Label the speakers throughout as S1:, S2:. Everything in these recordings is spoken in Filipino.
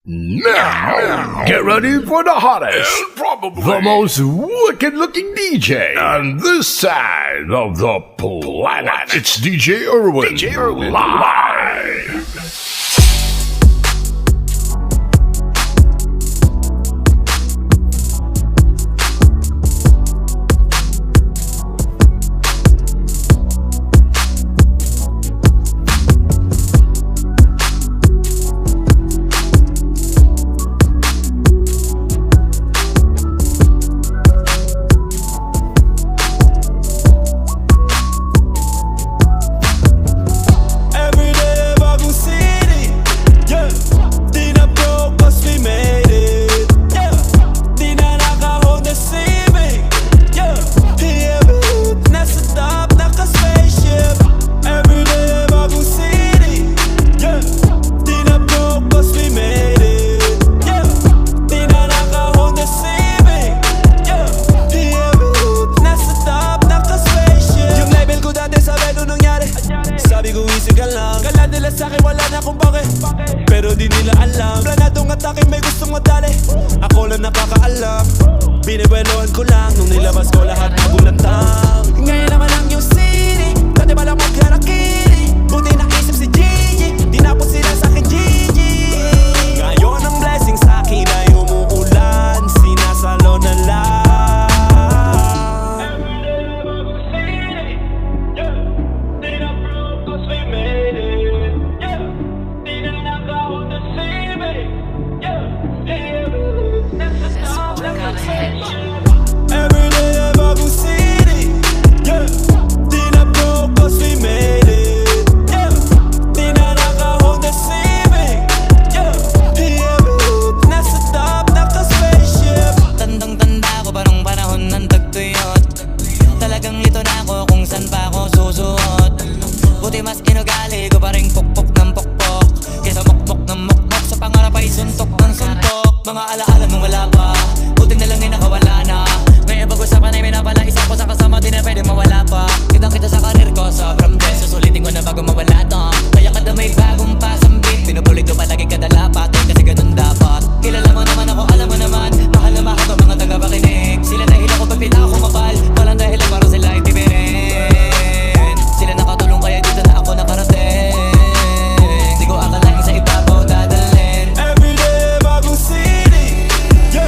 S1: Now, get ready for the hottest, probably the most wicked-looking DJ on this side of the planet. It's DJ Irwin, live.
S2: Pero di nila alam, planadong atake may gustong madali. Ako lang nakakaalam, binibeloan ko lang nung nilabas ko lahat na bulantang. Ngayon naman lang yung city, dati palang magkarakiri. Buti naisip si Gigi, di na po sila sa'kin Gigi. Ngayon ang blessing sa'kin ay umuulan, sinasalo na lang. Mas inugali ko pa rin pukpok ng pukpok kesa mukmok ng mukmok. Sa pangarap ay suntok ng suntok. Mga alaala nung wala pa, buting na lang ay nakawala na. Ngayon pag-usapan ay minapala, isa ko sa kasama di na pwede mawala pa. Kitang kita sa karir ko, sobrang bless. Susulitin ko na bago mawala to. Kaya kada may bagong pasambit, pinupulit ko palagi kada lapat. Kasi ganun dapat. Kilala mo naman ako, alam mo naman. Mahal na mahal ko mga tagapakinig. Sila dahil ako pagpita ako mapal. Walang dahilan para sila ay tibirin. Sila nakatulong kaya dito na ako nakarating. Di ko akalain sa ibabaw dadalhin. Everyday bagong city, yeah.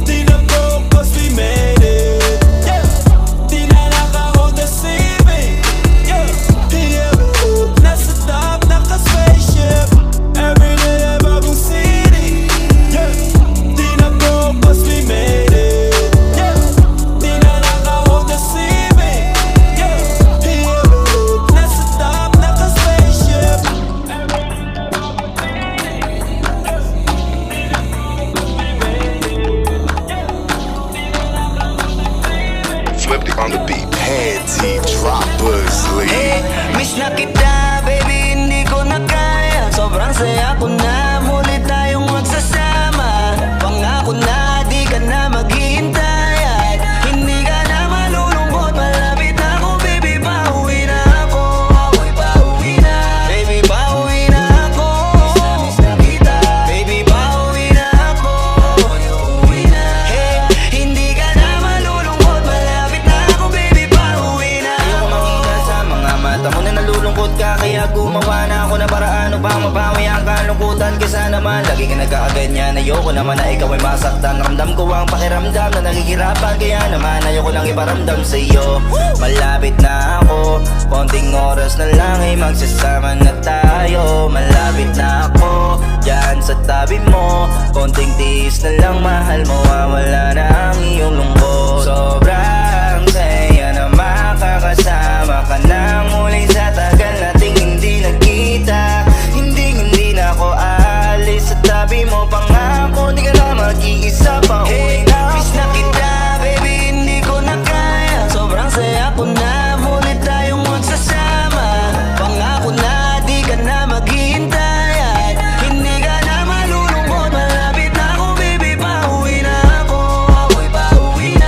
S2: Di na broke cause we made it, yeah. Di na naka-hold the CV, yeah. Nasa top, naka-spaceship. Everyday bagong city, yeah. Di na broke cause we made it, yeah. Di na naka-hold the CV, yeah. Nasa top, naka-spaceship.
S3: Flip it on the beat. Panty droppers,
S4: Hey, miss na kita, baby, hindi ko na kaya. Sobrang saya ko na, muli tayong magsasama. Pangako na, di ka na maghihintay. At hindi ka na malulungkot, malapit na ako, baby, pauwi na ako. Ako'y pauwi na, baby, pauwi na ako. Miss na kita, baby, pauwi na ako. Ako'y uuwi na. Hey, hindi ka na malulungkot, malapit na ako, baby, pauwi na ako. Makita sa mga mata mo na nalulungkot ka, kaya gumawa na ako ng paraan upang mabawi ang kalungkutan. Kesa naman lagi ka nagkakaganyan, ayoko naman na ikaw ay masaktan. Ramdam ko ang pakiramdam na nagigirapan, kaya naman ayoko lang iparamdam sa'yo. Malapit na ako, konting oras na lang ay magsasama na tayo. Malapit na ako, dyan sa tabi mo, konting tiis na lang, mahal mo, mawala na ang iyong lungkot. Sobrang saya na makakasama ka na muli sa tagal nating hindi nagkita. Hindi na ako aalis sa tabi mo, pangako di ka na mag-iisa pa. Hey, miss na kita, baby, hindi ko na kaya. Sobrang saya ko na, muli tayong magsasama. Pangako na, di ka na maghihintay. At hindi ka na malulungkot, malapit na ako, baby, pauwi na ako. Ako'y pauwi na.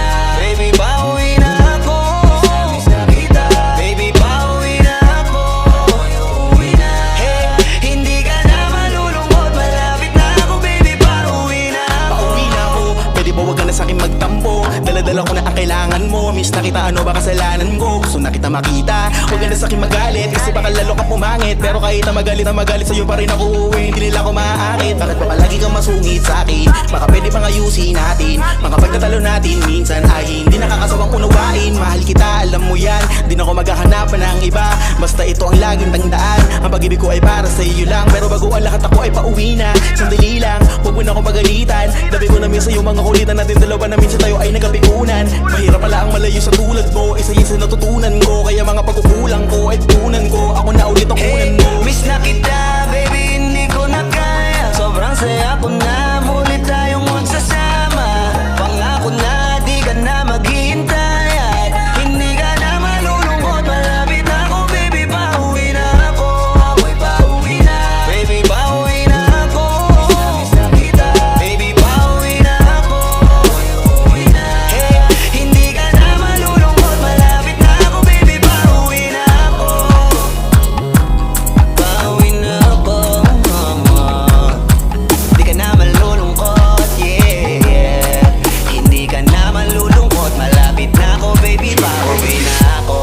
S5: alam ko na ang kailangan mo. Miss na kita, ano ba kasalanan ko? Gusto na kita makita, huwag ka na sa'kin magalit, kasi baka lalo ka pumangit. Pero kahit na magalit sa'yo pa rin ako uuwi, hindi nila ako maaakit. Bakit ba palagi kang masungit sa'kin? Baka pwede pang ayusin natin, mga pagtatalo natin minsan ay hindi nakakasawang unawain. Mahal kita, alam mo yan, di na ako maghahanapan ng iba. Basta ito ang laging tandaan, ang pag-ibig ko ay para sa iyo lang. Pero bago ang lahat ako ay pauwi na, sandali lang, huwag mo na akong pagalitan. Dabi ko na minsan yung mga kulitan natin dalawa na minsan tayo ay nagkapikunan. Mahirap pala ang malayo sa tulad mo, isa yun sa natutunan ko. Kaya mga pagkukulang ko ay tunan ko, ako na ulit ang kunan mo.
S4: Miss na kita, baby, hindi ko na kaya. Sobrang saya ko na, muli tayong magsasama. Pangako na, di ka na maghihintay at hindi ka na malulungkot. Malapit na ako, baby, pauwi na ako. Ako'y pauwi na, baby, pauwi na ako. Miss na kita, baby, pauwi na ako. Pauwi na, hey, hindi ka na malulungkot. Malapit na ako, baby, pauwi na ako. Pauwi na ako, di ka na malulungkot, yeah. Hindi ka na malulungkot, malapit na ako, baby, pauwi na ako.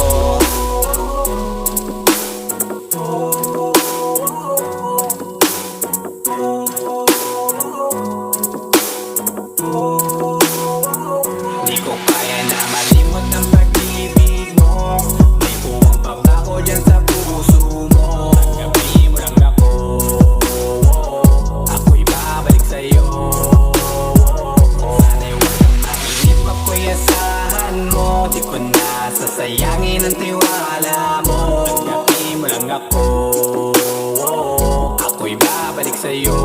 S5: Di ko kaya na malimot ang pag-ibig mo. May puwang pabako dyan sa puso mo. Tanggapin mo lang ako, ako'y babalik sa'yo. Sana'y huwag kang mainip, ako'y asahan mo. Di ko na sasayangin ang tiwala mo. Tanggapin mo lang ako, ako'y babalik sa'yo.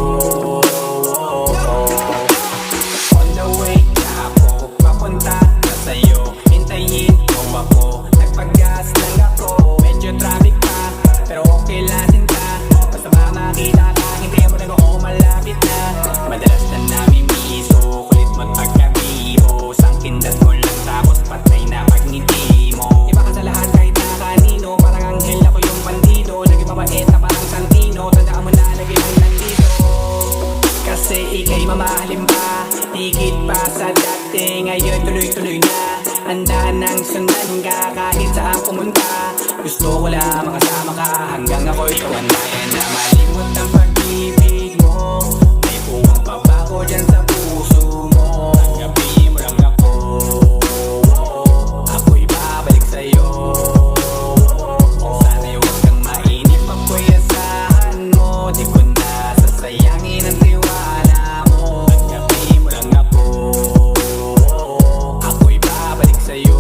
S5: On the way na ako papunta na sa'yo, hintayin mo ako, nagpag-gas lang ako. Medyo traffic pa, pero okay lang sinta. Basta makakita ka, hintayin mo lang ako, malapit na. Madalas na namimiso, kulit mo't pagkabibo. Sangkindat mo lang tapos patay na pagngiti mo. Iba ka sa lahat kahit na kanino, parang anghel ako yung bandido. Naging mabait na parang Santino, tandaan mo na lagi lang nandito. Kasi ika'y mamahalin pa, higit pa sa dati. Ngayon tuloy-tuloy na, handa nang sundan ka kahit saan pumunta. Gusto ko lang makasama ka hanggang ako'y kawandayan. Na malimot ang pag-ibig mo, may puwang pabako dyan sa puso mo. Tanggapin mo lang ako, ako'y babalik sa'yo. Sana'y huwag kang mainip, ako'y asahan mo. Di ko na sasayangin ang tiwala mo. Tanggapin mo lang ako, ako'y babalik sa'yo.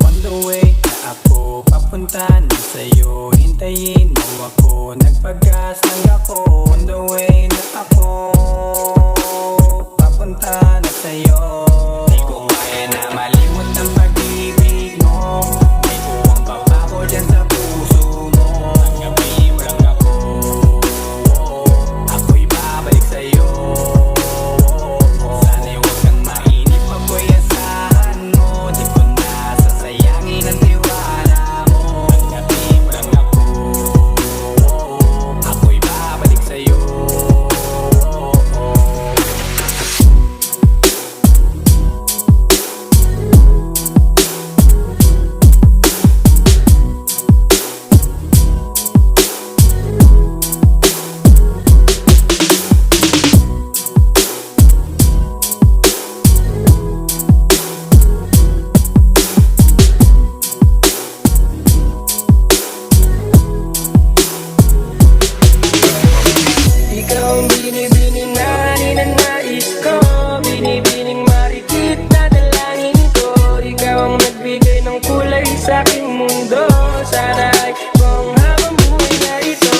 S5: On the way na ako papunta na sa'yo, hintayin mo ako, nagpag-gas lang ako. On the way na ako papunta na sa'yo. Di ko kaya na malimot ang pag-ibig mo, may puwang pabako dyan sa puso mo. Tanggapin mo lang ako, ako'y babalik sa'yo. Sana'y huwag kang mainip, ako'y asahan mo. Di ko na sasayangin ang tiwala mo. Tanggapin mo lang ako, ako'y babalik sa'yo.
S6: Ikaw ang binibining na ninanais ko, binibining marikit na dalangin ko. Ikaw ang nagbigay ng kulay sa aking mundo, sana ay buong habang buhay na ito.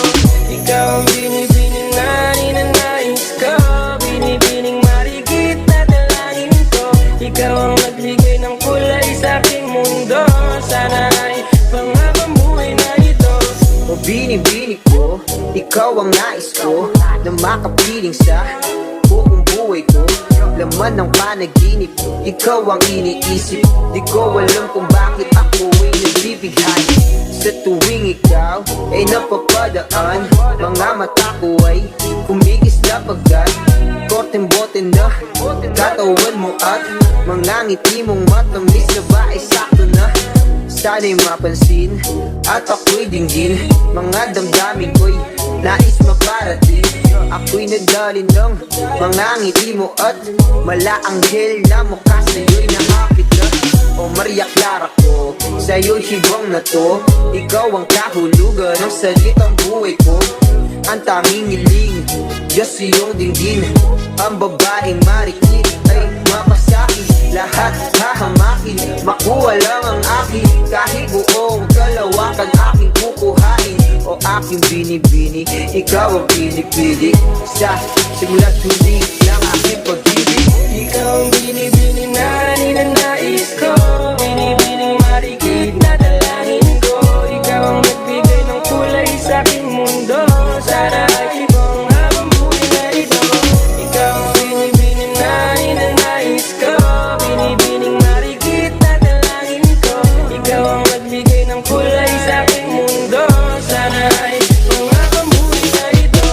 S6: Ikaw ang binibining na ninanais ko, binibining marikit na dalangin ko. Ikaw ang nagbigay ng kulay sa aking mundo, sana ay buong habang buhay na ito.
S7: O binibini ko, ikaw ang nais ko, na makapiling sa buong buhay ko. Laman ng panaginip, ikaw ang iniisip. Di ko alam kung bakit ako ay nagbibigay. Sa tuwing ikaw ay napapadaan, mga mata ko ay kumikis na pagkat korteng bote na katawan mo at mga ngiti mong matamis na ba ay sakto na. Sana'y mapansin at ako'y dinggin mga damdamin ko'y nais maparating. Ako'y nadali ng mga ngiti mo at malaanghel na mukha sa'yo'y nakapit na. O Maria Clara ko, sa'yo'y hibang na to. Ikaw ang kahulugan ng salitang buhay ko. Ang tanging hiling, Diyos iyong dinggin. Ang babaeng marikit ay mapasakit. Lahat hahamakin, makuha lang ang akin. Kahit buong kalawakan aking kukuhain. O aking binibini, ikaw ang pinipili. Sa simula't huli ng aking pag-ibig.
S6: Ikaw ang binibini na ninanais ko, binibining marikit na dalangin ko. Ikaw ang nagbigay ng kulay sa aking mundo. Sana ay ibang habang buhay na ito. Ikaw ang binibini na ninanais ko, binibining marikit na dalangin ko. Ikaw ang nagbigay ng kulay sa aking mundo. Sana ay ibang habang buhay na ito.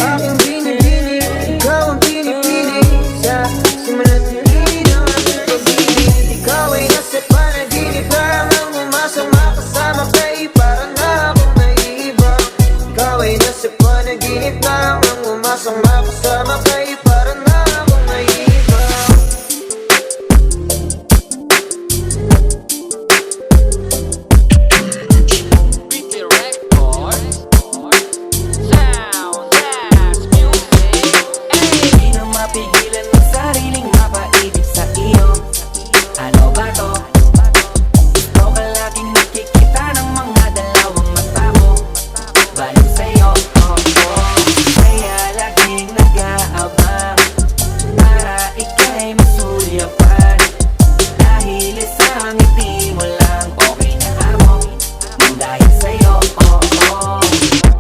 S7: Aking binibini, ikaw ang pinipili. Sa simula't huli ng aking pag-ibig. Ikaw ay nasa panaginip, parang umasama kasama kay parang akong naiiba. Ikaw ay nasa panaginip, parang umasama kasama kay parang akong naiiba.
S6: Di na mapigilan ang sariling mapaibig sa iyo. Ano ba to? Gusto ka laging nakikita ng mga dalawang mata mo. Balik sa'yo, oh, oh. Kaya laging nag-aabang para ika'y masulyapan. Dahil isang ngiti mo lang okay na ako. Nang dahil sa'yo, oh, oh.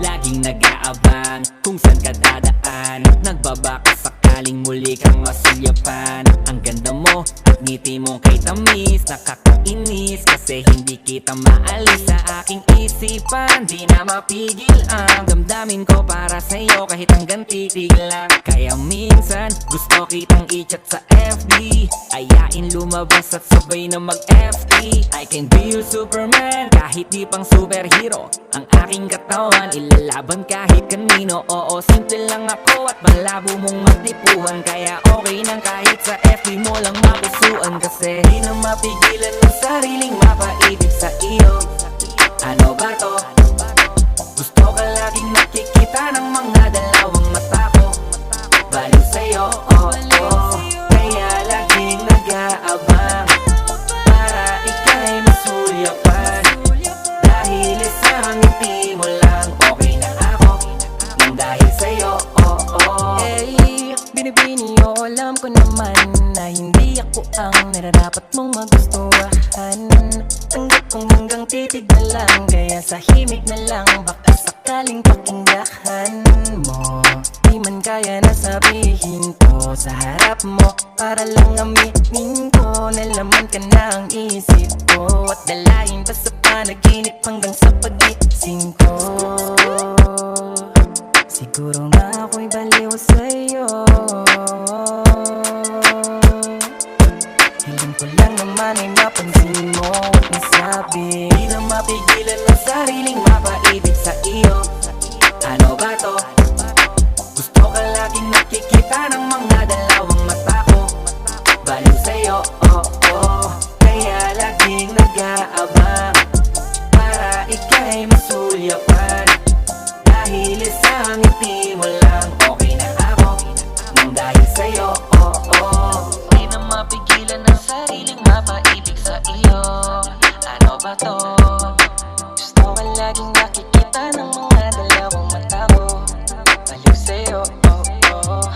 S6: Laging nag-aabang kung saan ka dadaan. Nagbabaka sakaling muli kang masulyapan. Ang ganda mo at ngiti mong kay tamis, nakakainis kasi hindi kita maalis sa aking isipan. Di na mapigil ang damdamin ko para sa'yo kahit hanggang titig lang. Kaya minsan gusto kitang i-chat sa FB, ayain lumabas at sabay na mag-FT. I can be your Superman kahit di pang superhero. Ang aking katawan ilalaban kahit kanino. Oo, simple lang ako at malabo mong matipuhan. Kaya okay nang kahit sa FB mo lang mapusuan. Kasi di na mapigilan ang sariling mapaibig sa iyo. Ano ba to? Gusto ka laging nakikita ng mga dalawang mata ko. Baliw sa'yo, oh, oh. Kaya laging nag-aabang para ika'y masulyapan. Dahil isang ngiti mo lang okay na ako. Nang dahil sa'yo, oh, oh.
S8: Hey, binibini o alam ko naman na hindi ako ang nararapat mong magustuhan. Tanggap kong hanggang titig na lang, kaya sa himig na lang baka sakaling pakinggan mo. Di man kaya na sabihin ko sa harap mo, para lang aminin ko na laman ka na ang isip ko. At dalahin pa sa panaginip hanggang sa pagising ko. Siguro nga ako'y baliw sa'yo. Hiling ko lang naman ay mapansin mo at nasabi.
S6: Di na mapigilan ang sariling mapaibig sa iyo. Ano ba to? Gusto ka laging nakikita ng mga dalawang mata ko. Baliw sa'yo, oh, oh. Kaya laging nag-aabang para ika'y masulyapan. Dahil isang ngiti mo lang okay na ako. Nang dahil sa'yo, oh, oh.
S8: Di na mapigilan ang sariling mapaibig sa iyo. Ano ba to? Gusto ka laging nakikita ng mga dalawang mata ko. Baliw sa'yo, oh, oh.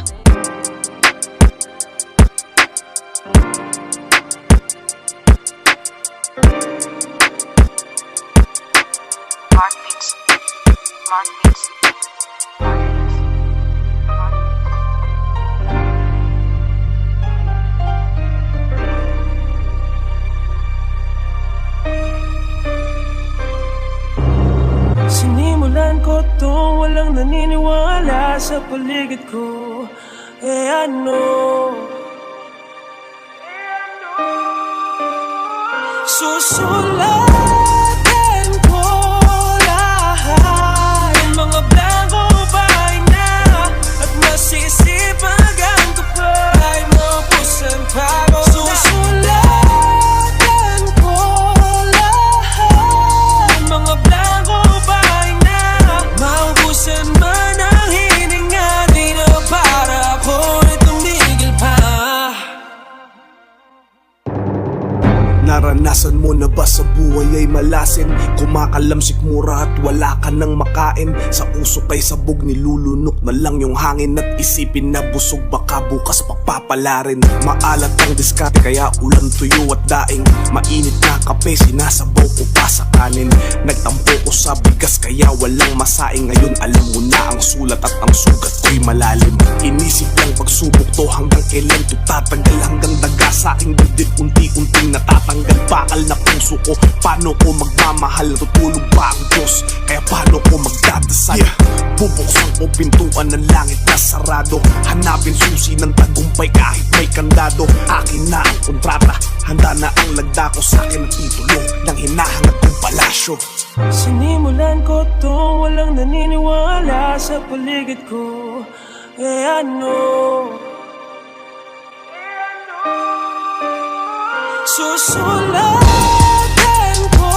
S6: ko to, walang naniniwala sa paligid ko. Ano? Susulatin ko lahat ng mga blanco bahay na, at masisipagan ko pa ay mapusan pa ko. Susulatin ko lahat ng mga blanco bahay na, maubusan man ang hininga, di na para ako'y tumigil pa.
S9: Naranasan mo na ba sa buhay ay malasin? Kumakalamsik mura at wala ka nang makain. Sa usok ay sabog, nilulunok na lang yung hangin. At isipin na busog, baka bukas papapalarin. Maalat ang diskarte kaya ulan, tuyo at daing. Mainit na kape, sinasabaw ko pa sa kanin. Nagtampo ko sa bigas kaya walang masaing. Ngayon alam mo na ang sulat at ang sugat ko'y malalim. Inisip lang pagsubok to, hanggang kailan to tatagal. Hanggang daga sa aking dibdib unti-unting natatanggal. Bakal na puso ko, paano ko magmamahal? Natutulog ba ang Diyos? Kaya paano ko magdadasal? Bubuksan ko pintuan ng langit na sarado. Hanapin susi ng tagumpay kahit may kandado. Akin na ang kontrata, handa na ang lagda ko. Sa akin ang titulo ng hinahangat kong palasyo.
S6: Sinimulan ko to, walang naniniwala sa paligid ko. Ano? Susulatin ko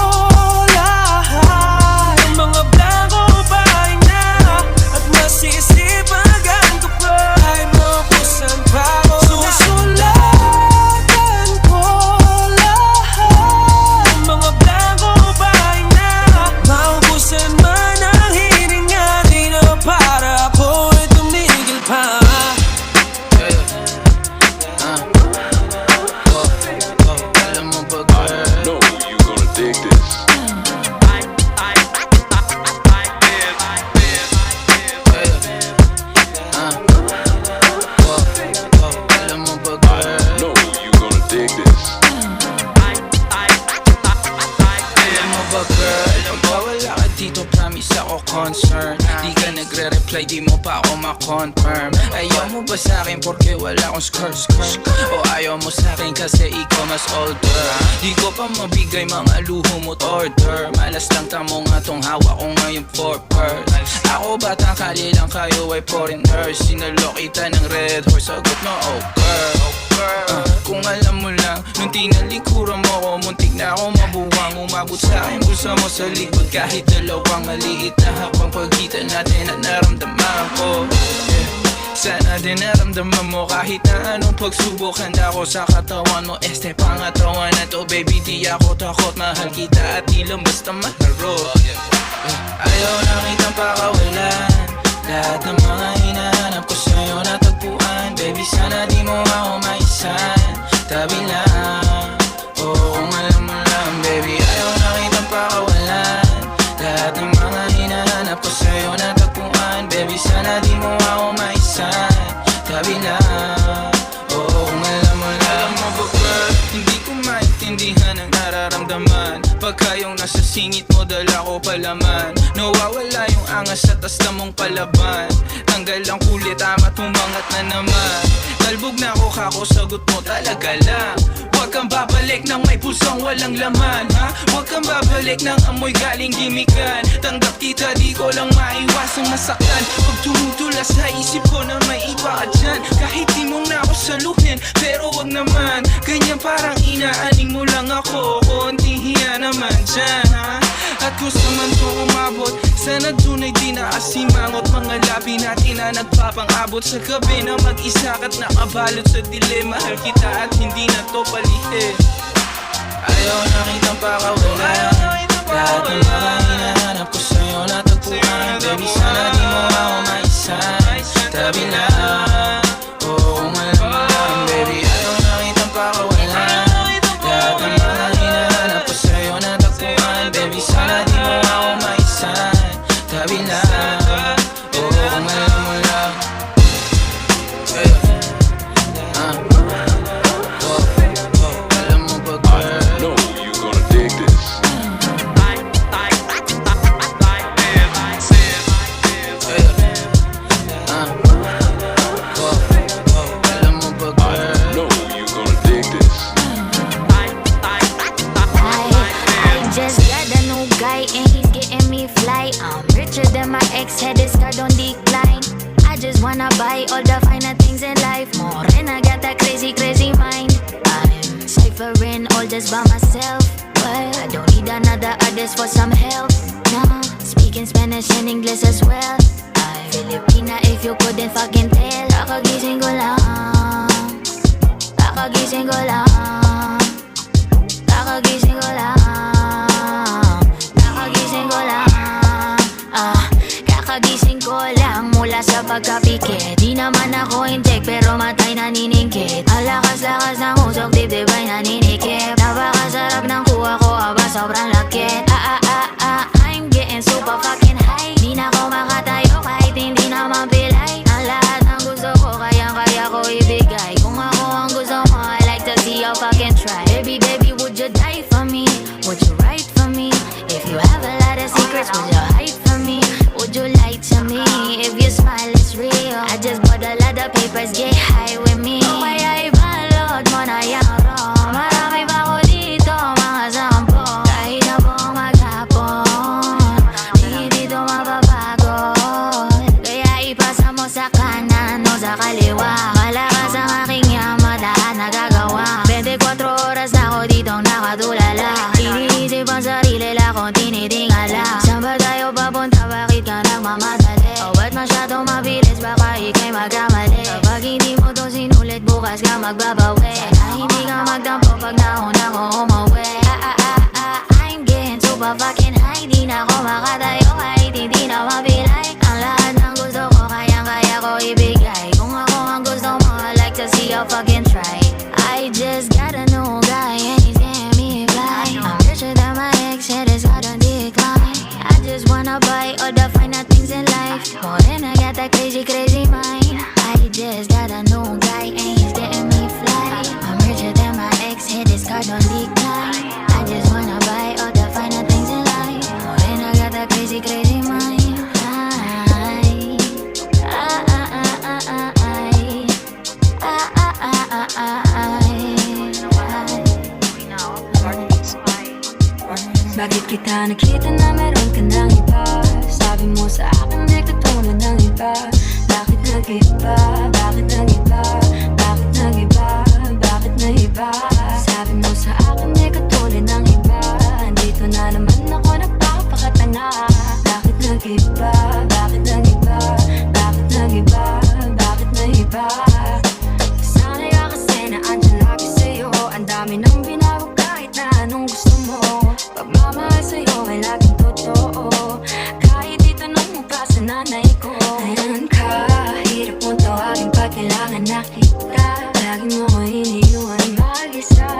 S6: lahat ng mga blanco bahay na, at masisipagan ko pa ay mapusan pa ko. Susulatin ko lahat ng mga blanco bahay na, maubusan man ang hininga, di na para ako'y tumigil pa.
S3: Dig this. Know you gonna dig this.
S5: Wala ka dito, promise ako concern. Di ka nagre-reply, di mo pa ako ma-confirm. Ayaw mo ba sa'kin porque wala akong skirt? O ayaw mo sa'kin kasi ikaw mas older? Di ko pa mabigay mga luho mo't order. Malas lang tamo nga tong hawak ko ngayon for pearls. Ako batang kali lang, kayo ay foreigners. Sinalo kita ng red horse, sagot mo oh girl. Kung alam mo lang, nung tinalikuran mo ko, muntik na ako mabuwang. Umabot sa'kin bulsa mo sa likod, kahit dalawang maliit na habang pagitan natin at naramdaman ko. Sana din naramdaman mo kahit na anong pagsubok. Handa ko sa katawan mo, este pangatawan na to. Baby di ako takot, mahal kita at di lang basta malaro. Ayaw na kitang pakawalan, lahat ng mga hinahanap ko sa'yo natagpuan. Baby sana di mo ako maisan, tabi lang. Oo kung alam mo lang baby, ayaw na kitang pakawalan, lahat ng mga hinahanap ko sa'yo natagpuan. Baby sana di mo ako maisan, tabi lang. Oo kung alam mo lang. Alam mo ba girl, hindi ko maintindihan ang nararamdaman pagka yung nasa singit mo dala ko palaman. Nawawala yung angas sa tas na mong palaban. Tanggal ang kulit, ama't umangat na naman. Talbog na ako kako, sagot mo talaga lang. Huwag kang babalik ng may pusong walang laman, ha? Huwag kang babalik ng amoy galing gimikan. Tanggap kita, di ko lang maiwasang masaktan. Pag tumutula sa isip ko na may iba ka dyan, kahit di mong na ako saluhin, pero wag naman ganyan, parang inaaning mo lang ako. Konti hiya naman dyan, ha? At kung sa man to umabot, sana dun ay di na asimangot. Mga labi natin na nagpapang-abot sa gabi na mag-isa ka't nakabalot sa dilim. Mahal kita at hindi na to palihim. Ayaw na kitang pakawalan, lahat ng mga hinahanap ko sa'yo natagpuan. Baby sana di mo ako maisan, tabi lang. Oo kung alam mo lang baby, ayaw na kitang pakawalan, lahat ng mga hinahanap ko sa'yo natagpuan. Baby sana di mo ako maisan, tabi lang. Oo kung alam mo lang.
S3: Know you gonna dig this.
S10: than my ex had his card on decline. I just wanna buy all the finer things in life. More and I got that crazy, crazy mind. I'm ciphering all this by myself, but I don't need another artist for some help. No, speaking Spanish and English as well. I'm Filipina if you couldn't fucking tell. Kakagising ko lang, kakagising ko lang, kakagising ko lang, kakagising ko lang, kakagising ko lang mula sa pagkapikit. Di naman ako inject pero matay naniningkit. Ang lakas-lakas ng usok, dibdib ay naninikip. Napakasarap ng kuha ko, aba sobrang lakit. I'm getting super fucking high. Di na ako makatayo kahit hindi naman pilay. Ang lahat ng gusto ko, kayang-kaya ko ibigay. Kung ako ang gusto mo, I like to see you fucking try. Baby, baby, would you die for me? Would you write for me? If you have a lot of secrets, would you hide from me? Would you lie to me? If your smile is real, I just bought a lot of papers, get high with me. O kaya ibalot mo na yung rom. Marami pa ko dito, mga sampo. Kahit na buong maghapon, di dito mapapagod. Kaya ipasa mo sa kanan o sa kaliwa. Malakas ang aking yaman, lahat nagagawa. 24 oras na ako ditong nakatulala. Iniisip ang sarili lang kung tinitingala. Saan ba tayo papunta? Bakit ka nagmamadali? O ba't masyadong mabilis? Baka ika'y magkamali. Kapag hindi mo to sinulit, bukas ka magbabawi. Sana hindi ka magtampo pag nauna ko umuwi. I'm getting super fucking high. Di na ako makatayo kahit hindi na mapilay. Ang lahat ng gusto ko, kayang-kaya ko ibigay. Kung ako ang gusto mo, I like to see you fucking try. I just got a new guy and he's getting me fly. I'm richer than my ex, hit his card on decline. I just wanna buy all the finer things in life. More than I got that crazy, crazy mind. I just got a new guy and he's getting me fly. I'm richer than my ex, hit his card on decline. I just wanna buy all the finer things in life. More than I got that crazy, crazy mind. Bakit kita nakita na meron ka ng iba? Sabi mo sa akin may katulad ng iba. Bakit nag-iba? Bakit nag-iba? Bakit nag-iba? Bakit nag-iba? Sabi mo sa akin may katulad ng iba. Andito na naman ako nagpapakatanga. Bakit nag-iba? Bakit nag-iba? Bakit nag-iba? Bakit nag-iba? Sana'y ka kasi na andyan lagi sa'yo. Ang dami nang binago kahit na anong gusto mo. Pagmamahal sa'yo ay laging totoo. Kahit itanong mo pa sa nanay ko. Ayan ka, hirap mong tawagin pag kailangan na kita. Lagi mo ko iniiwan mag-isa.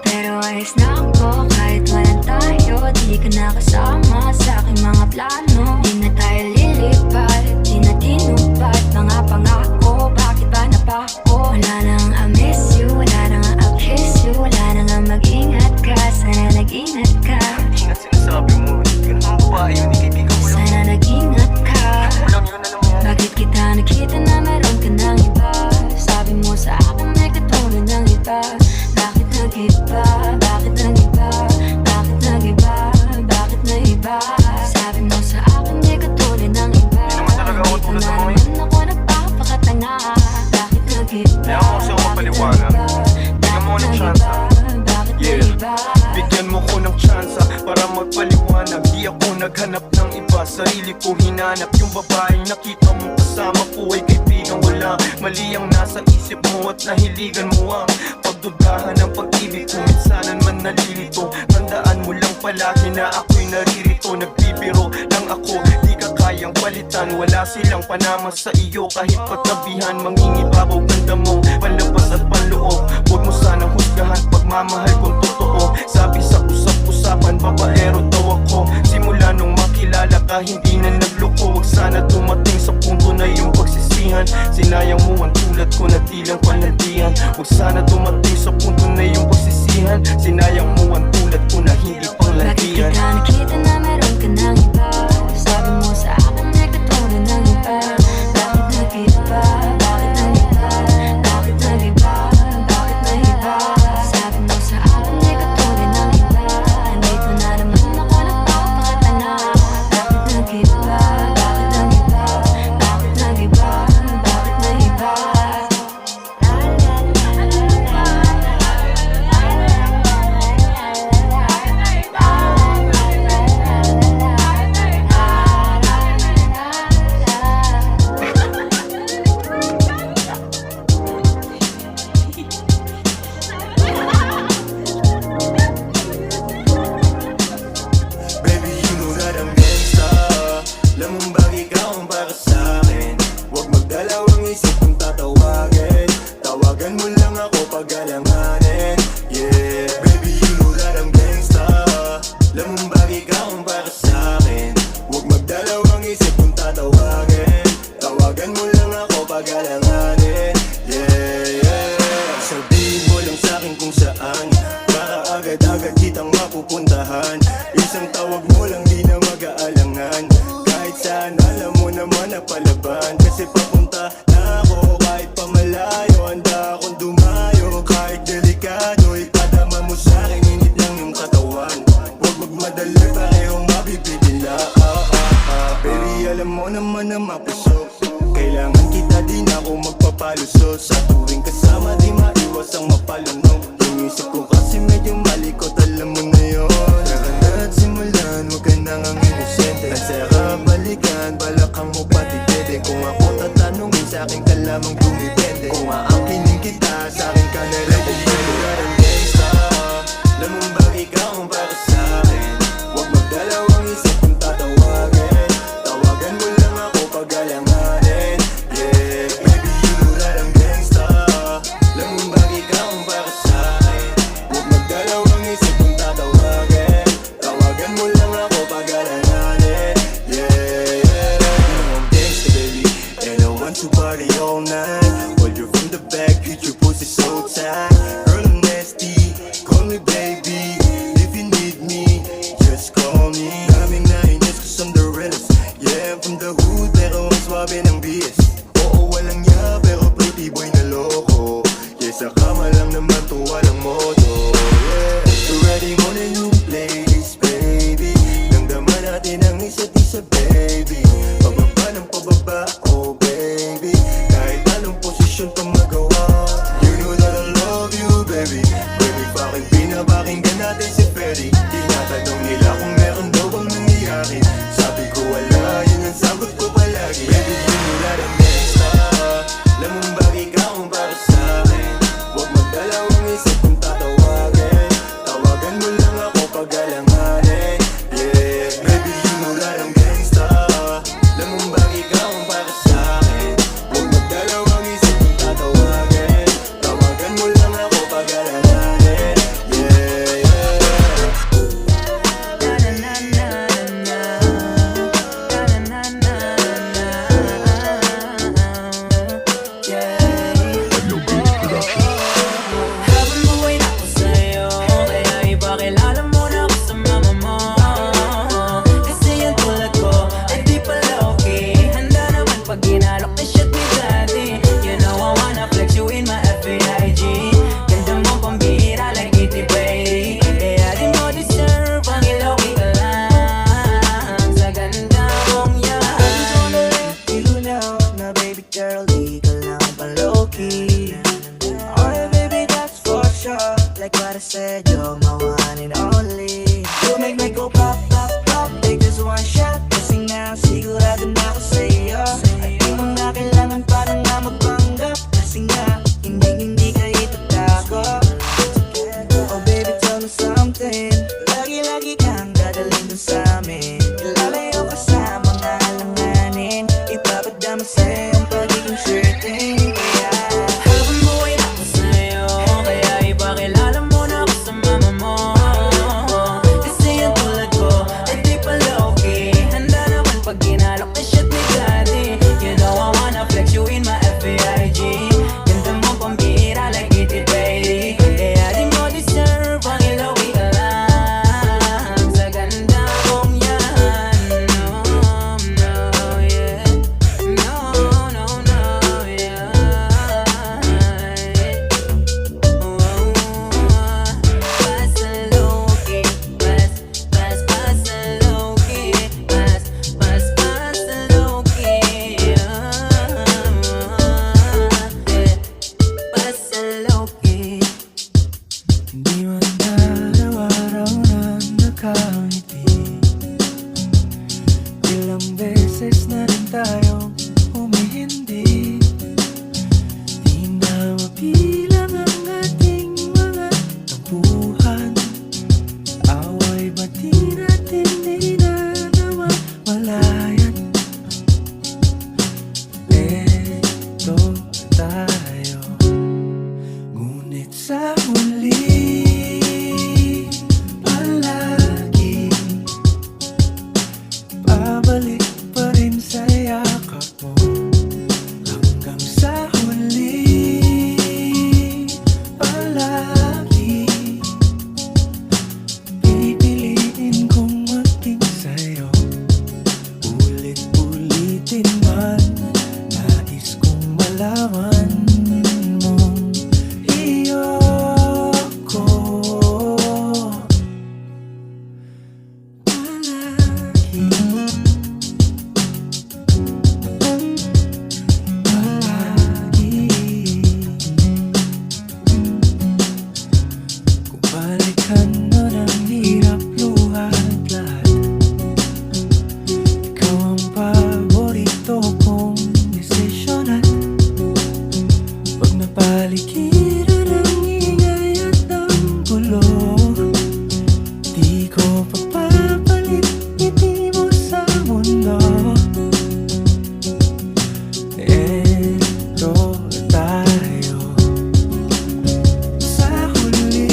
S10: Pero ayos na ako kahit walang tayo. Di ka nakasama sa aking mga plano. Di na tayo lilipat, di na tinupad mga pangako. Bakit ba napako? Wala nang I miss you, wala nang I'll kiss you. Wala nang mag-ingat ka, sana nag-ingat ka.
S5: Ingat sinasabi mo, ganun ang babae yun, ikaibigan mo lang.
S10: Sana nag-ingat ka.
S5: Walang yun, alam mo.
S10: Bakit kita nakita na meron ka ng iba? Sabi mo sa akin may katulad ng iba. Bakit nag-iba? Bakit nag-iba? Bakit nag-iba? Bakit nag-iba? Sabi mo sa akin may katulad ng iba.
S5: Hindi naman talaga ako tulad ng mga yun.
S10: Ako nagpapakatanga. Bakit nag-iba?
S5: Kaya ako kasi ako paliwanag. Bigyan mo ng tsansa. Yeah, bigyan mo ko ng tsansa para magpaliwanag. Di ako naghanap ng iba, sarili ko hinanap. Yung babaeng nakita mo kasama ko ay kaibigan. Wala mali ang nasa isip mo at nahiligan mo ang pagdudahan ng pag-ibig ko. Minsanan man nalilito, tandaan mo lang palagi na ako'y naririto. Nagbibiro lang ako, di ka kayang palitan. Wala silang panama sa iyo kahit pagtabihan. Mangingibabaw ganda mo, palabas at panloob. Huwag mo sanang husgahan pagmamahal kong totoo. Sabi sa usap-usapan, babaero daw ako. Simula nung makilala ka, hindi na nagloko. Huwag sana dumating sa punto na yung pagsisihan. Sinayang mo ang tulad ko na tilang panandihan. Huwag sana dumating sa punto na yung pagsisihan. Sinayang mo ang tulad ko na hindi panglandian.
S10: Bakit kita nakita na meron ka ng iba? Sabi mo sa akin may katulad ng iba. Bakit nag-iba? Bakit nag-iba? Bakit nag-iba? Bakit nag-iba? Sabi mo sa akin may katulad ng iba. Andito
S3: to walang moto, yeah. Ready mo na yung playlist, baby. Damdaman natin ang isa't isa, baby. Pababa ng pababa, oh baby. Kahit anong posisyon pa magawa, you know that I love you, baby. Baby, bakit pinapakinggan natin si Ferry? Tinatanong nila kung meron daw bang nangyayari. Sabi ko wala, yun ang sagot ko palagi. Baby, you know that I'm extra. Alam mong bagay ka kung para sa'kin. Huwag magdalawang isip kung tatawagin. Tawagan mo lang ako pag alanganin. Yeah, baby, you know that I'm gangsta. Alam mong bagay ka kung para sa'kin. Huwag magdalawang isip kung tatawagin. Tawagan mo lang ako pag alanganin. Yeah, yeah.
S5: Habang buhay na ako sa'yo, kaya ipakilala mo na ako sa mama mo. Kasi yung tulad ko ay di pala okay. Handa naman pag ginalok na shit ni daddy. You know I wanna flex you in my FBIG. Ganda mo pambihira like Kitty Bailey. Kaya di mo deserve ang iloki ka lang sa ganda mong yan.
S4: I just wanna let you know na baby girl, di ka lang pa-low-key. Oh yeah, baby, that's for sure. Like what I said, you're my one and only. You make me go pop, pop, pop. Take this one shot. Kasi nga, sigurado na ako sa'yo. At di mo na kailangan parang nga magpanggap. Kasi nga, hindi ka itatakot. Oh baby, tell me something. Lagi-lagi kang dadalhin dun sa'min. Ilalayo ka sa mga alanganin. Ipapadama sa'yo ang pagiging certain. Kaya
S5: Habang buhay na ako sa'yo, kaya ipakilala mo na ako sa mama mo. Kasi yung tulad ko ay di pala okay. Handa naman pag ginalok na shit ni daddy. You know I wanna flex you in my FBIG. Ganda mo pambihira like Kitty Bailey. Kaya di mo deserve ang iloki ka lang sa ganda mong yan. No, no, yeah. No, no, no, yeah. Pasa low-key, pasa low-key, pasa low-key, pasa low-key.
S6: Hindi man araw-araw na nakangiti. Ilang beses na rin tayong humihindi. Di na mabilang ang ating mga tampuhan. Away ba't di natin di na nawawalayan? Eto tayo, ngunit sa huli palagi babalik pa rin sa yakap mo. Hanggang sa huli palagi pipiliin kong maging sa'yo. Ulit-ulitin man, nais kong malaman mong iyo ko palagi. Palagi. Kung balikan mo ng hirap, luha at lahat, ikaw ang paborito kong desisyonan. Pag napaligiran ang ingay at ang gulo, di ko pagpapalit ngiti mo sa mundo. Eto tayo, sa huli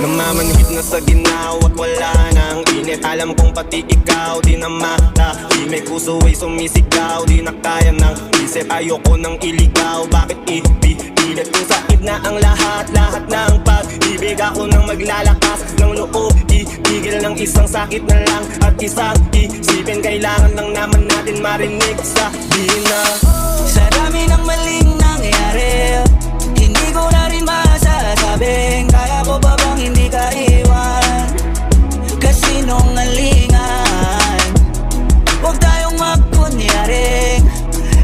S3: Namamanhid na sa ginaw at wala nang init. Alam kong pati ikaw di na matahimik. Puso ay sumisigaw, di na kaya ng isip. Ayoko nang iligaw, bakit ipipilit? Kung sakit na ang lahat ng pag-ibig. Ako nang maglalakas ng loob, itigil ng isang sakit na lang at isang isipin. Kailangan lang naman natin marinig sa na
S4: Sa dami ng maling nangyari, hindi ko na rin masasabing kaya ko ba bang hindi ka iwan? Kasinungalingan, huwag tayong magkunyari.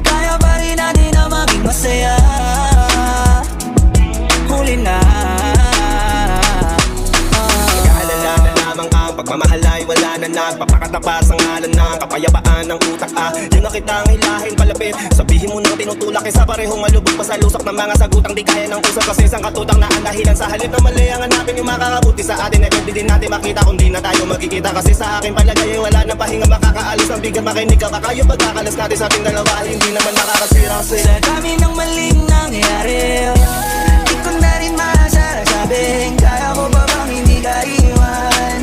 S4: Kaya pa rin natin na maging masaya. Huli na.
S3: Nag-aalala na lamang ang pagmamahal ay wala na. Nagpapakatapas ang ngalan ng kapayapaan ng utak. Yun na kitang hilahin palapit. Sabihin mo nang tinutulak kaysa parehong malubog pa sa lusok ng mga sagutang di kaya ng usap. Kasi isang katutang na ang dahilan sa halip na mali ang hanapin yung makakabuti sa atin. Ay pwede din natin makita kung di na tayo magkikita. Kasi sa akin palagay ay wala na pahinga makakaalis. Ang bigat makinig ka baka yung pagkakalas natin sa ating dalawa ay hindi naman makakasira.
S4: Sa dami ng maling nangyari, di ko na rin masasabing kaya ko ba bang hindi ka iwan?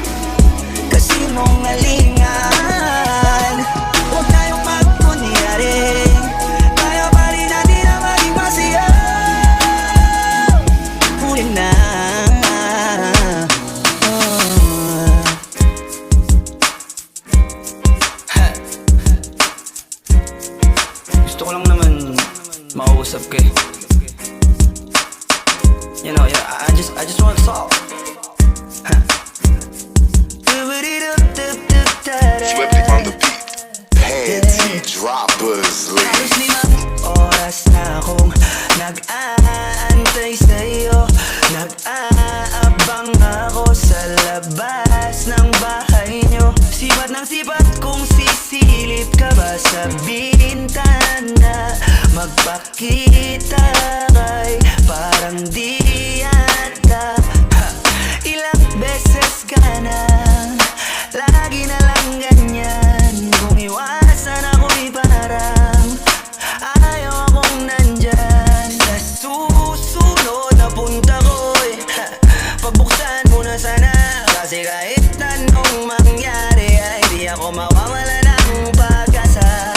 S4: Kasinungalingan, huwag tayong magkunyari. Kaya pa rin natin na maging masaya. Huli na. Gusto ko lang naman makausap ka eh. You know, yeah, I just want to talk.
S1: Swifty on the beat. Panty droppers,
S4: Halos 5 oras na akong nag-aantay sa'yo. Nag-aabang ako sa labas ng bahay nyo. Sipat ng sipat kung sisilip ka ba sa bintana. Magpakita kay parang di yata. Ilang beses ka na, lagi na lang ganyan. Kung iwasan ako'y parang ayaw akong nandyan. Sa susunod na punta ko'y pagbuksan mo na sana. Kasi kahit anong mangyari ay di ako mawawala ng pag-asa.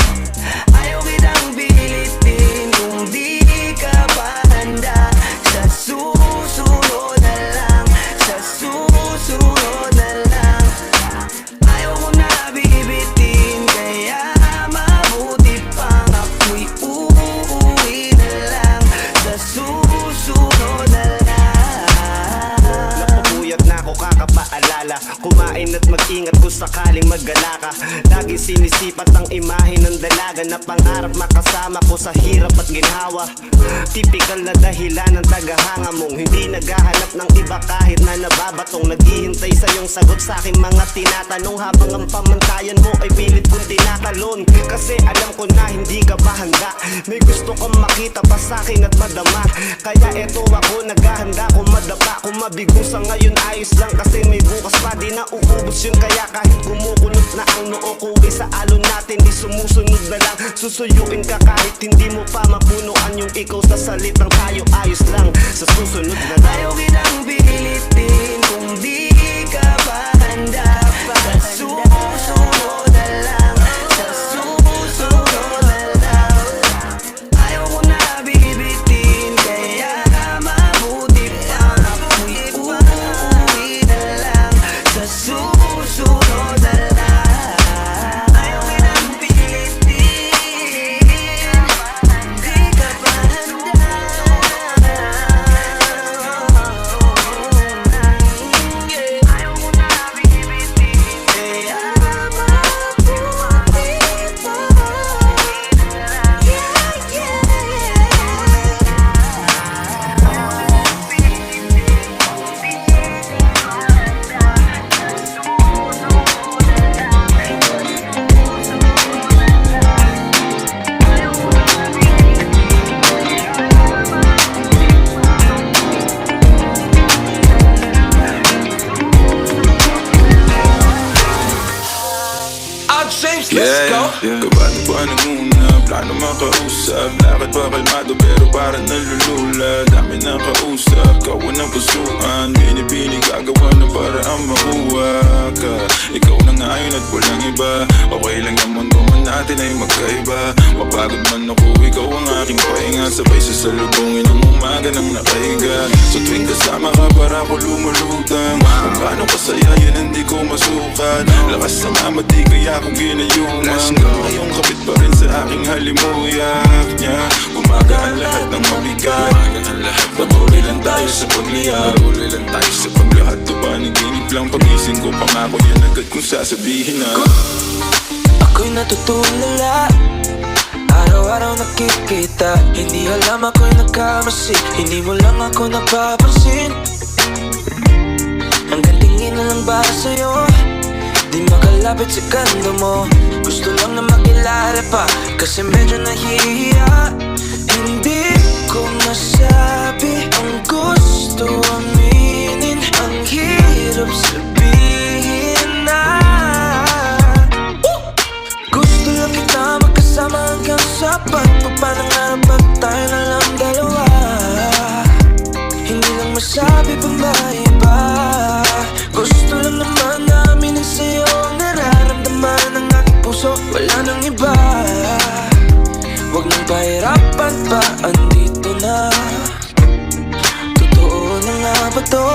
S4: Ayaw kitang pilitin kung di ka pa handa. Sa susunod na lang, sa susunod na lang. Ayaw ko na bibitin, kaya mabuti pang ako'y uuwi na lang. Sa susunod na lang.
S3: Napapuyat na ako kakapaalala. Kumain at mag-ingat kung sakaling maggala ka. Lagi sinisipat ang imahe ng dalaga na pangarap makasama ko sa hirap at ginhawa. Tipikal na dahilan ng tagahanga mong hindi naghahanap ng iba kahit na nababatong. Naghihintay sa iyong sagot sa aking mga tinatanong habang ang pamantayan mo ay pilit kong tinatalon. Kasi alam ko na hindi ka pa handa. May gusto kang makita pa sa akin at madama. Kaya eto ako naghahanda kung madapa. Kung mabigo sa ngayon ayos lang kasi may bukas pa. Di na uubos yun kaya kahit kumukulot na ang noo ko sa alon natin di sumusunod na lang. Susuyuin ka kahit hindi mo pa mapunuan yung ikaw sa salitang tayo ayos lang. Sa susunod na lang.
S4: Ayaw kitang pilitin kung di ka pa handa. Sa susunod na lang, sa susunod na lang. Ayaw ko na bibitin, kaya mabuti pang ako'y uuwi na lang. Sa susunod na lang. Ayaw kitang pilitin, di ka pa handa. Ayaw ko na bibitin, kaya mabuti pang
S11: Kabado-bado muna, plano makausap. Lakad pa kalmado pero parang nalulula. Dami na kausap, kawan ng pusuan. Binibining makuha ka. Ikaw na nga yun at walang iba. Okay lang yung mundo man natin ay magkaiba. Mapagod man ako, ikaw ang aking pahinga. Sabay sa salubungin ng umaga nang nakahiga. So tuwing kasama ka para ko lumulutang. Kung gaano kasaya yan hindi ko masukat. Lakas ng ama di kaya ko ginayuma. Hanggang ngayong kapit pa rin sa aking halimuyak niya. Gumagaan lahat ng mabigat. Patuloy lang tayo sa pagliyab. Patuloy lang tayo sa paglahat. To panaginip lang pagising ko. Pangako yan agad kung sasabihin na
S6: Ako'y natutulala, araw-araw nakikita. Hindi alam ako'y nagkamasi, hindi mo lang ako napapansin. Hanggang tingin na lang ba sa'yo, di makalapit sa kando mo. Gusto lang na makilala pa, kasi medyo nahihiya. Hindi ko masabi ang gusto aminin. Ang hirap sabihin na gusto lang kita magkasama hanggang sa pagpapanangarap at tayo na lang dalawa. Hindi lang masabi pang maiba. Gusto lang naman namin sa'yo ang nararamdaman ng aking puso. Wala nang iba. Huwag nang pahirapan pa, andito na. Totoo na nga ba to?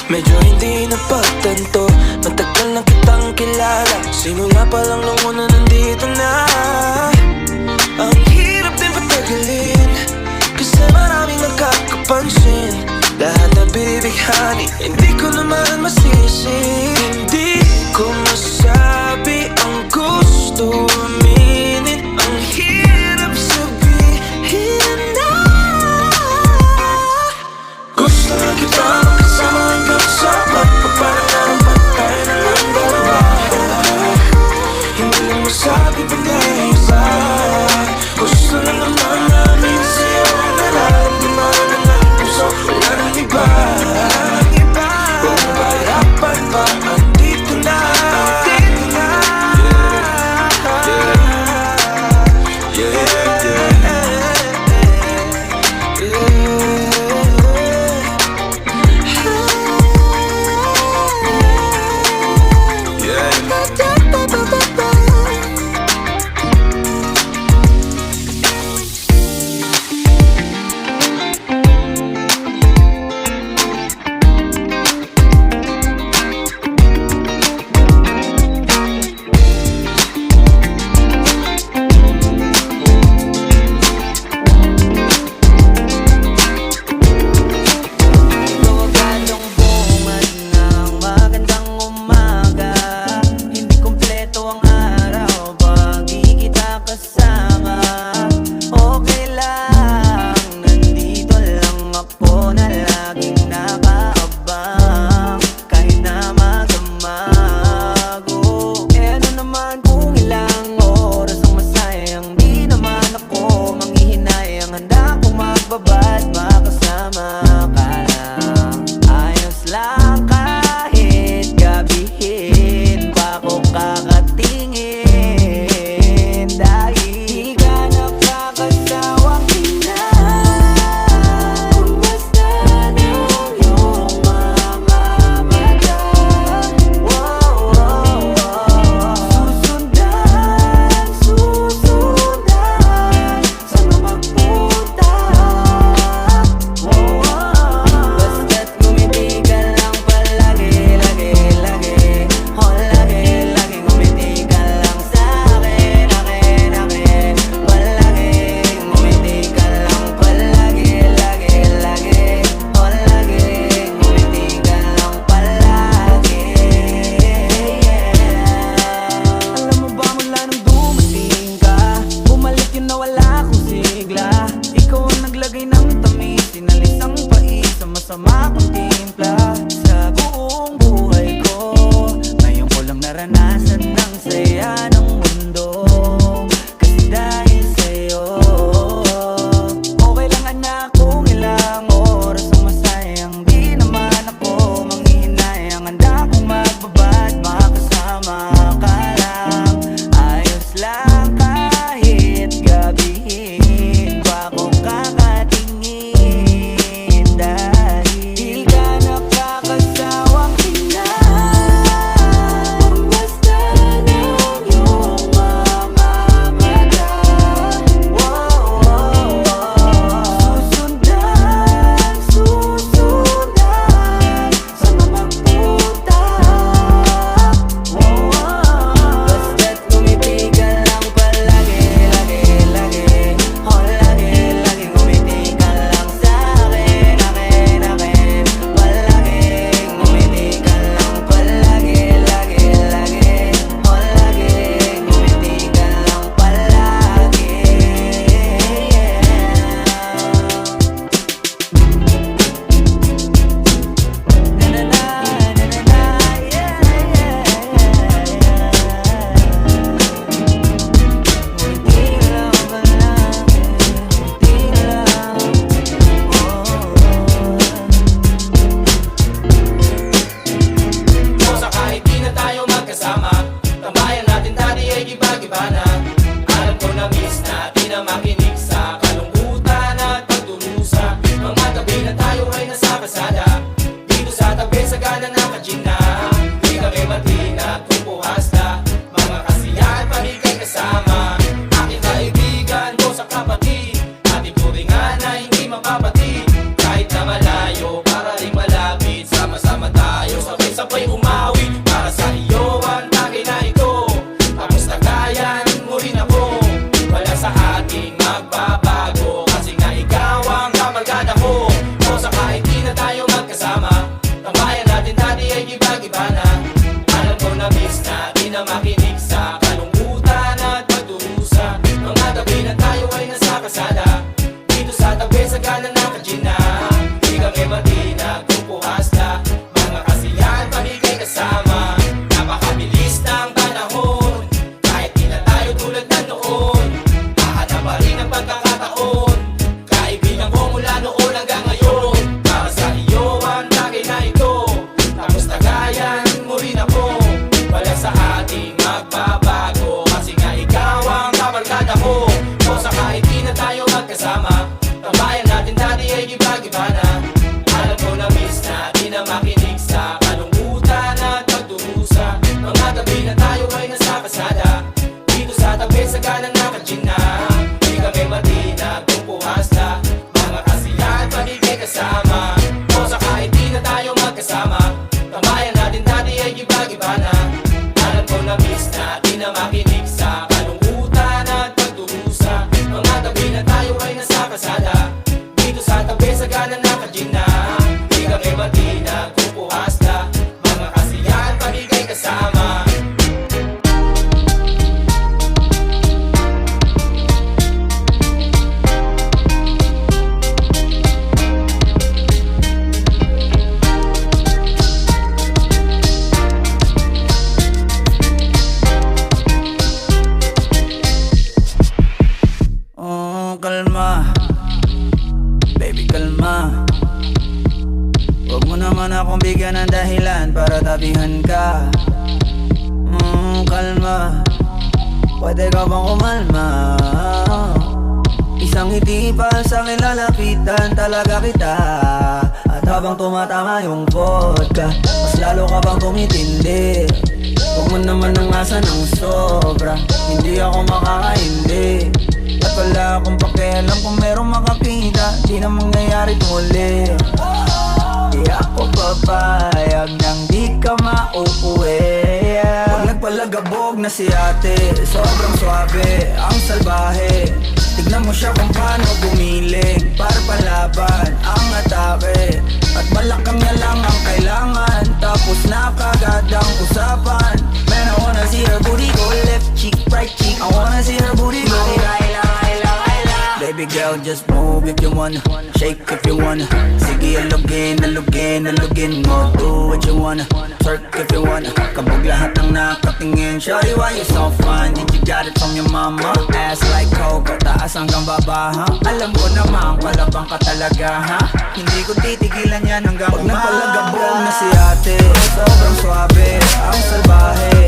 S6: Medyo hindi napagtanto. Matagal na kitang kilala, simula pa lang nung una nandito na. Ang hirap din patagalin, kasi maraming nagkakapansin. Lahat na binibighani, hindi ko naman masisi. Hindi ko masabi ang gusto aminin. Ang hirap sabihin na gusto na kita makasama hanggang sa pagpapangarap at tayo na lang dalawa. Hindi lang masabi pa na isa. Gusto lang naman namin sa'yo ang nararamdaman ng aking puso. Wala nang iba. Huwag mong pahirapan pa, andito na. Masama kong timpla sa buong buhay ko. Ngayon ko lang naranasan ng saya ng mundo, kasi dahil sa'yo. Okay lang anak kung ilang oras ang masayang. Di naman ako manghihinayang. Handa kong magbabad, makasama ka lang. Ayos lang kahit gabihin pa ako kakatingin. Dahil di ka nakakasawang tingnan.
S4: naman akong bigyan ng dahilan para tabihan ka. Kalma, pwede ka bang kumalma? Isang ngiti pa sa akin lalapitan talaga kita. At habang tumatama yung vodka, mas lalo ka bang tumitindi. Huwag mo naman ang asa ng sobra, hindi ako makakaindi. At wala akong pakialam kung merong makakita, di na mangyayari muli. Di ako papayag nang di ka mauuwi. Pag nagpalagabog na si ate, sobrang swabe, ang salbahe. Tignan mo siya kung paano gumiling para palaban ang atake. At balakang niya lang ang kailangan, tapos na kagad ang usapan. Man, I wanna see her booty go left cheek, right cheek. I wanna see her booty go. Baby girl, just move if you wanna, shake if you wanna. Sige, alugin, alugin, alugin mo. Do what you wanna, twerk if you wanna. Kabog lahat ng nakatingin. Shawty, why you so fun? Did you got it from your mama? Ass like coke, taas hanggang baba, ha? Alam ko naman, palabang ka talaga, ha? Hindi ko titigilan yan hanggang umaga. Pag napalagabog na si ate, sobrang swabe, ang salbahe.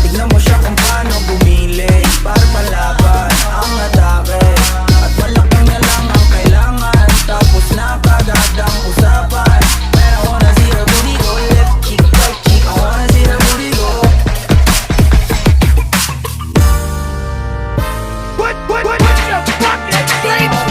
S4: Tignan mo siya kung paano gumiling para palaban ang atake. At malakang niya lang ang kailangan, tapos na kagad ang usapan. Man, I wanna see her booty go left cheek, right cheek. I wanna see her booty go.
S1: Put your fucking feet up!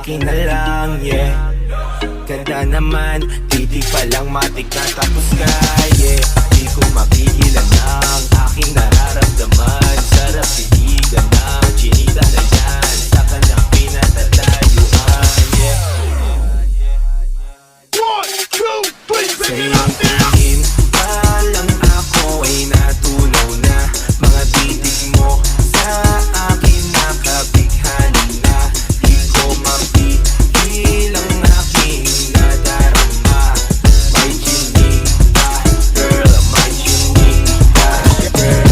S5: akin na lang, yeah. Ganda naman, titig pa lang matik na tapos ka, yeah. Di ko mapigilan ang aking nararamdaman. Sarap titigan ng chinita na yan, sa kanyang pinatatayuan, yeah.
S1: 1, 2, 3,
S5: Sa iyong tingin, alang ako ay natunaw na. Mga titig mo sa akin nakabighani na. Di ko mapigil ang aking nadarama. May chinig ka, girl, may chinig ka, girl.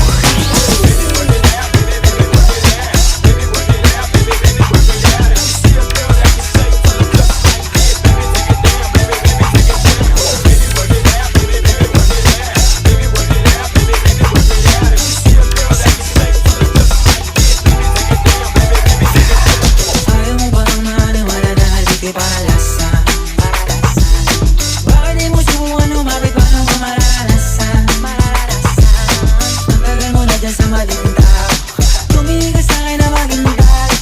S5: Ayaw mo bang maniwala dahil di ka panalasa? Bakit di mo subukan lumapit pa nang mararanasan? Ang tagal mo na dyan sa maling tao. Tumingin ka sa'kin na maghintay.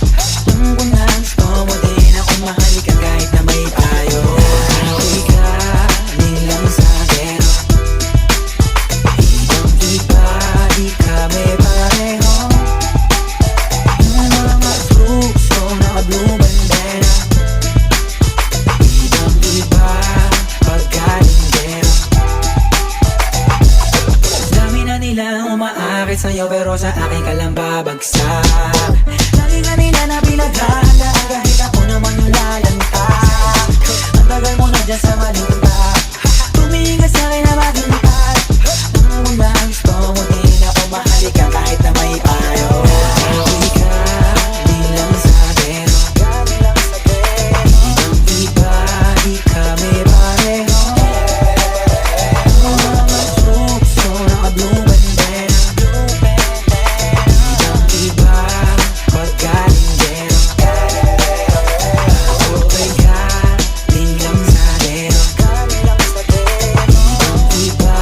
S5: Alam ko na gusto mo din ako mahalikan kahit na may tayo. Di ka nilang sa gero. Ibang-iba, di kami pareho. Yung mga troops ko naka-blue bandera. Ibang-iba, pagkalinggero. Dami na nilang umaakit sa'yo pero sa akin ka lang babagsak. Lagi ka nila na pinaghahandaan kahit ako naman yung lalantak. Ang tagal mo na dyan sa malinta. Tumingin ka sa'kin na maghintay. Alam mo na gusto mo din ako mahalikan kahit na may payo. Di ka nilang sa gero. Ibang-iba, di kami pareho. Yung mga troops ko naka-blue bandera. Ibang-iba, pagkalinggero. Okay ka, nilang sa gero. Ibang-iba,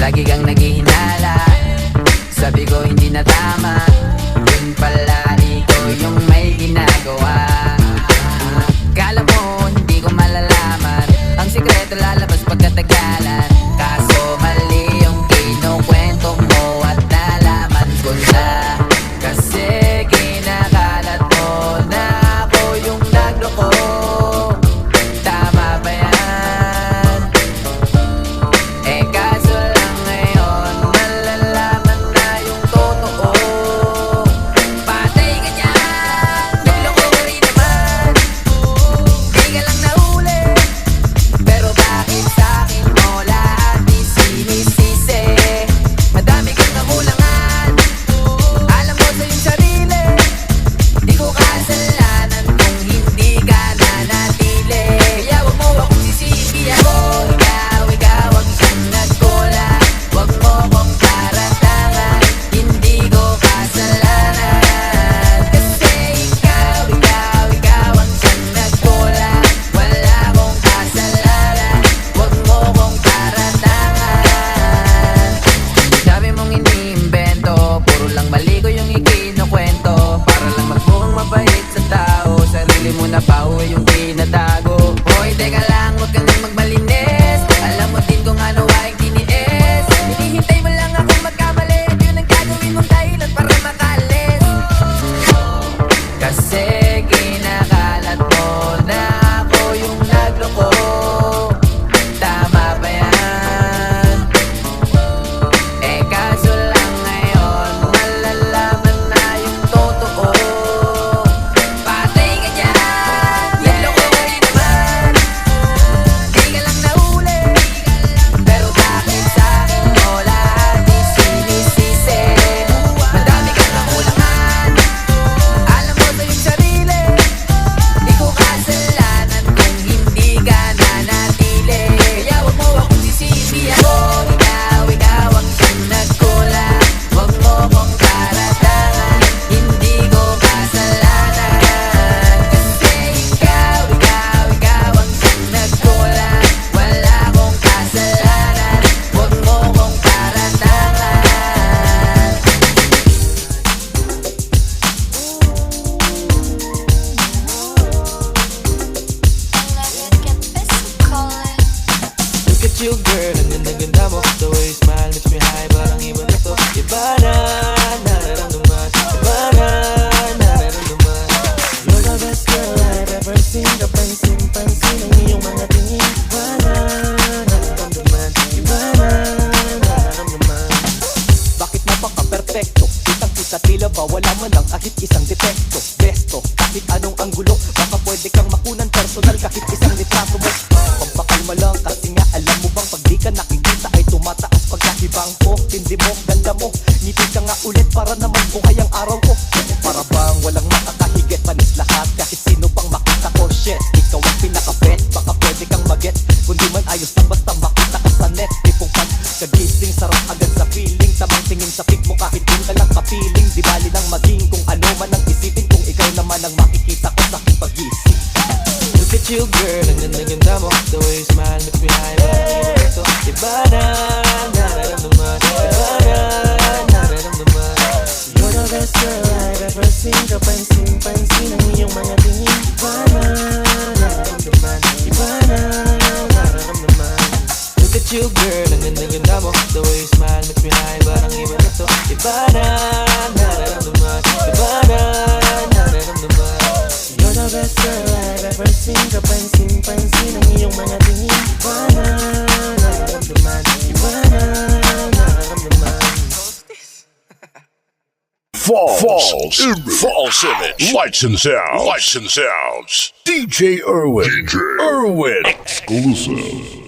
S4: Lagi kang naghihinala, sabi ko hindi na tama. Yun pala ikaw yung may ginagawa. Kala mo hindi ko malalaman, ang sikreto lalabas pagkatagalan. Kaso mali yung kinukwento mo at nalaman ko na. Kasi kinakalat mo na ako yung nagloko. Tama ba yan? Eh kaso lang ngayon malalaman na yung totoo. Patay ka dyan, nagloko ka rin naman. Di ka lang nahuli, pero bakit sa'kin mo lahat isinisisi? Madami kang kakulangan, alam mo sa iyong sarili. Di ko kasalanan kung hindi ka nanatili. Kaya wag mo akong sisisi ako. Ikaw ang siyang nagkulang. Wag mo kong paratangan, hindi ko kasalanan. Kasi ikaw ang siyang nagkulang. Wala akong kasalanan, wag mo kong paratangan. Sabi mong iniimbento, puro lang mali ko yung ikinukwento. Para lang magmukhang mabait sa tao, sarili mo na pauwi yung tinatago. Hoy, teka lang, huwag ka nang magmalinis. Alam mo din kung ano aking tiniis. Hinihintay mo lang ako magkamali, yun ang gagawin mong dahilan para makalis. Kasi kinakalat mo na ako yung nagloko. Tama ba yan? Eh kaso lang ngayon malalaman na yung totoo. Patay ka dyan, nagloko ka rin naman. Di ka lang nahuli, pero bakit sa'kin mo lahat isinisisi? Madami kang kakulangan, alam mo sa iyong sarili. Di ko kasalanan kung hindi ka nanatili. Kaya wag mo akong sisisi ako. Ikaw ang siyang nagkulang. Wag mo kong paratangan, hindi ko kasalanan. Kasi ikaw ang siyang nagkulang. Wala akong kasalanan, wag mo kong paratangan.
S5: Look at you girl, ang ganda-ganda mo. The way you smile makes me high, parang iba na to. Iba na, nararamdaman. Iba na, nararamdaman.
S6: You're the best girl I've ever seen. Kapansin-pansin ang iyong mga tingin. Iba na, nararamdaman. Iba na, nararamdaman.
S5: Bakit napaka-perfecto? Kitang-kita tila ba wala man lang kahit isang defecto. Besto, kahit anong anggulo, baka pwede kang makunan personal kahit isang litrato mo. Pampakalma lang kasi nga alam mo bang pag di ka nakikita ay tumataas pagkakibang ko. Tindi mo, ganda mo, ngiti ka nga ulit para naman buhay ang araw ko. Para bang walang makakahigit, panis lahat kahit sino pang makita ko. Shit, ikaw ang pinaka-bet, baka pwede kang mag-get. Kundi man ayos lang basta makita ka sa net. Tipong pagkagising, sarap agad sa feeling. Tamang tingin sa pic mo kahit yun ka lang kapiling. Di bali lang maging kung ano man ang isipin, kung ikaw naman ang makikita ko sa aking pag-isip. Look at you girl, ang ganda-ganda mo. The way you smile makes me high, parang iba na to. Iba na, nararamdaman. Iba na, nararamdaman.
S6: You're the best girl I've ever seen. Kapansin-pansin ang iyong mga tingin. Iba na, nararamdaman. Iba na, nararamdaman.
S5: Look at you girl, ang ganda-ganda mo. The way you smile makes me high, parang iba na to. Iba na, nararamdaman. Iba na, nararamdaman.
S6: You're the best girl I've ever seen. Kapansin-pansin ang iyong mga tingin. Iba na, nararamdaman. Iba na, nararamdaman.
S1: False image. Lights and sounds. DJ Irwin. Exclusive.